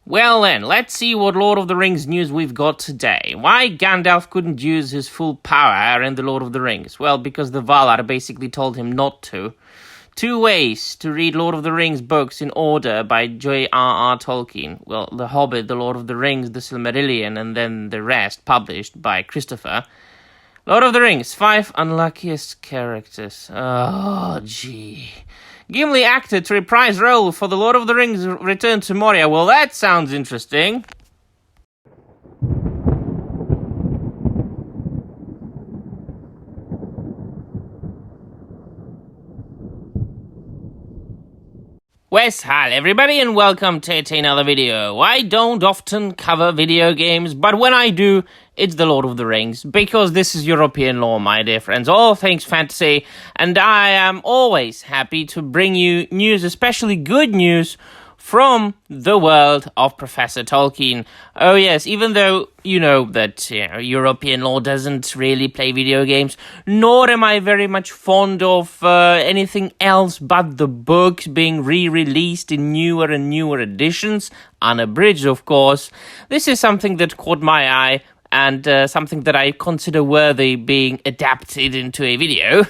Well then, let's see what Lord of the Rings news we've got today. Why Gandalf couldn't use his full power in the Lord of the Rings? Well, because the Valar basically told him not to. 2 ways to read Lord of the Rings books in order by J.R.R. Tolkien. Well, The Hobbit, The Lord of the Rings, The Silmarillion, and then the rest published by Christopher. Lord of the Rings, 5 unluckiest characters. Oh, gee. Gimli acted to reprise role for the Lord of the Rings Return to Moria. Well, that sounds interesting. Wes, hi everybody and welcome to another video. I don't often cover video games, but when I do, it's the Lord of the Rings, because this is European law, my dear friends, all things fantasy, and I am always happy to bring you news, especially good news, from the world of Professor Tolkien. Oh yes, even though you know that European law doesn't really play video games, nor am I very much fond of anything else but the books being re-released in newer and newer editions, unabridged of course. This is something that caught my eye, and something that I consider worthy being adapted into a video,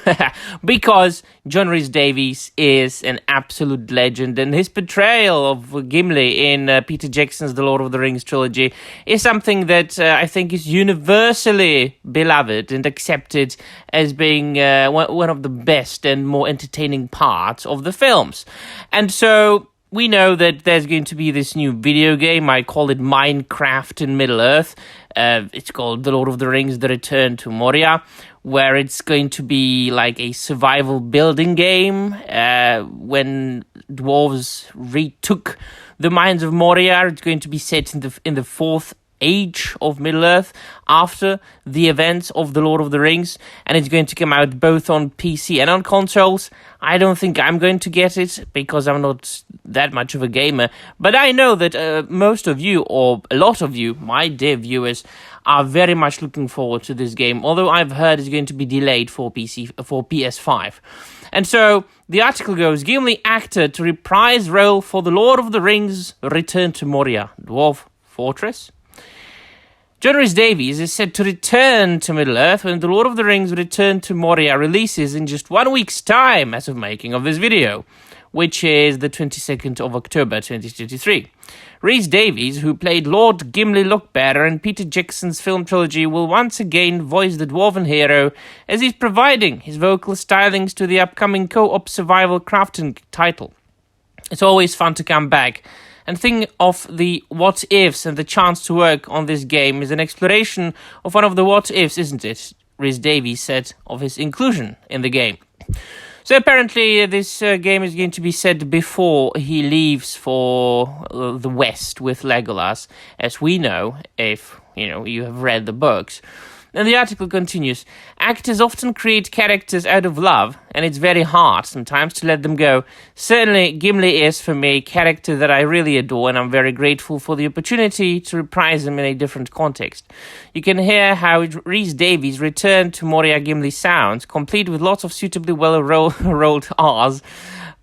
because John Rhys-Davies is an absolute legend, and his portrayal of Gimli in Peter Jackson's The Lord of the Rings trilogy is something that I think is universally beloved and accepted as being one of the best and more entertaining parts of the films. And so we know that there's going to be this new video game. I call it Minecraft in Middle-earth. It's called The Lord of the Rings, The Return to Moria, where it's going to be like a survival building game when dwarves retook the mines of Moria. It's going to be set in the fourth age of Middle-earth after the events of The Lord of the Rings, and it's going to come out both on PC and on consoles. I don't think I'm going to get it because I'm not that much of a gamer, but I know that most of you, or a lot of you, my dear viewers, are very much looking forward to this game, although I've heard it's going to be delayed for PS5. And so the article goes, Gimli acted to reprise role for the Lord of the Rings Return to Moria, Dwarf Fortress. John Rhys-Davies is said to return to Middle-earth when The Lord of the Rings Return to Moria releases in just 1 week's time as of making of this video, which is the 22nd of October 2023. Rhys-Davies, who played Lord Gimli Lookbearer in Peter Jackson's film trilogy, will once again voice the dwarven hero as he's providing his vocal stylings to the upcoming co-op survival crafting title. It's always fun to come back and think of the what-ifs, and the chance to work on this game is an exploration of one of the what-ifs, isn't it? Rhys-Davies said of his inclusion in the game. So apparently this game is going to be set before he leaves for the West with Legolas, as we know, if you have read the books. And the article continues, actors often create characters out of love, and it's very hard sometimes to let them go. Certainly, Gimli is, for me, a character that I really adore, and I'm very grateful for the opportunity to reprise him in a different context. You can hear how Rhys-Davies' Return to Moria Gimli sounds, complete with lots of suitably well-rolled R's,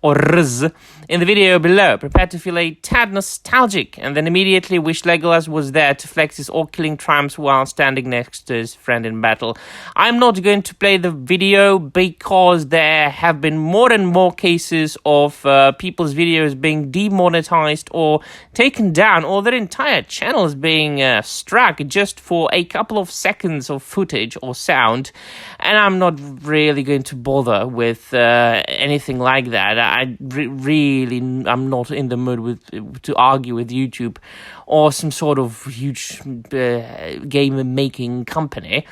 or R's, in the video below. Prepare to feel a tad nostalgic, and then immediately wish Legolas was there to flex his orc-killing triumphs while standing next to his friend in battle. I'm not going to play the video because there have been more and more cases of people's videos being demonetized or taken down, or their entire channels being struck just for a couple of seconds of footage or sound, and I'm not really going to bother with anything like that. I'm not in the mood to argue with YouTube or some sort of huge game-making company.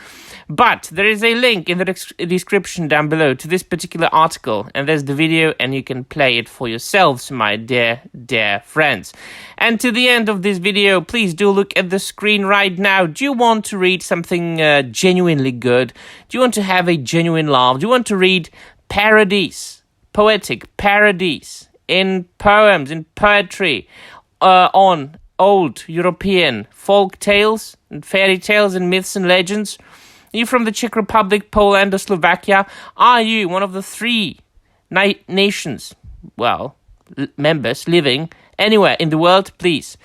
But there is a link in the description down below to this particular article, and there's the video, and you can play it for yourselves, my dear friends. And to the end of this video, please do look at the screen right now. Do you want to read something genuinely good? Do you want to have a genuine laugh? Do you want to read parodies? Poetic parodies in poems, in poetry, on old European folk tales and fairy tales and myths and legends? Are you from the Czech Republic, Poland, or Slovakia? Are you one of the 3 nations, members living anywhere in the world? Please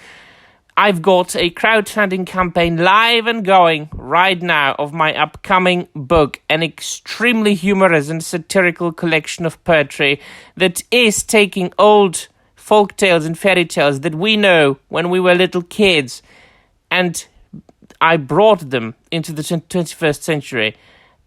I've got a crowdfunding campaign live and going right now of my upcoming book, an extremely humorous and satirical collection of poetry that is taking old folk tales and fairy tales that we know when we were little kids, and I brought them into the 21st century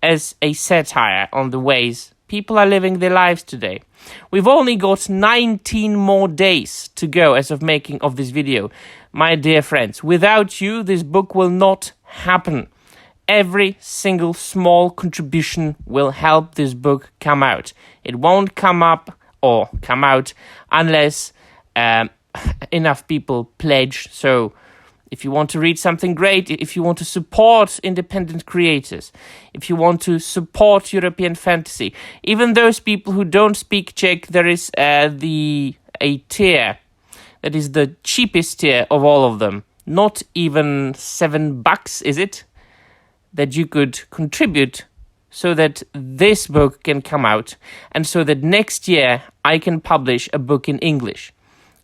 as a satire on the ways people are living their lives today. We've only got 19 more days to go as of making of this video. My dear friends, without you, this book will not happen. Every single small contribution will help this book come out. It won't come out unless enough people pledge. So if you want to read something great, if you want to support independent creators, if you want to support European fantasy, even those people who don't speak Czech, there is a tier that is the cheapest tier of all of them. Not even $7, is it? That you could contribute so that this book can come out and so that next year I can publish a book in English.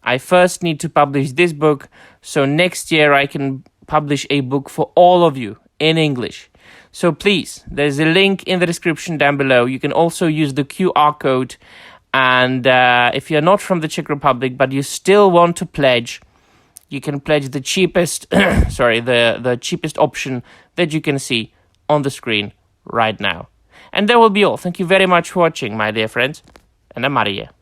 I first need to publish this book, so next year I can publish a book for all of you in English. So please, there's a link in the description down below. You can also use the QR code. And if you're not from the Czech Republic, but you still want to pledge, you can pledge the cheapest, the cheapest option that you can see on the screen right now. And that will be all. Thank you very much for watching, my dear friends. And I'm Maria.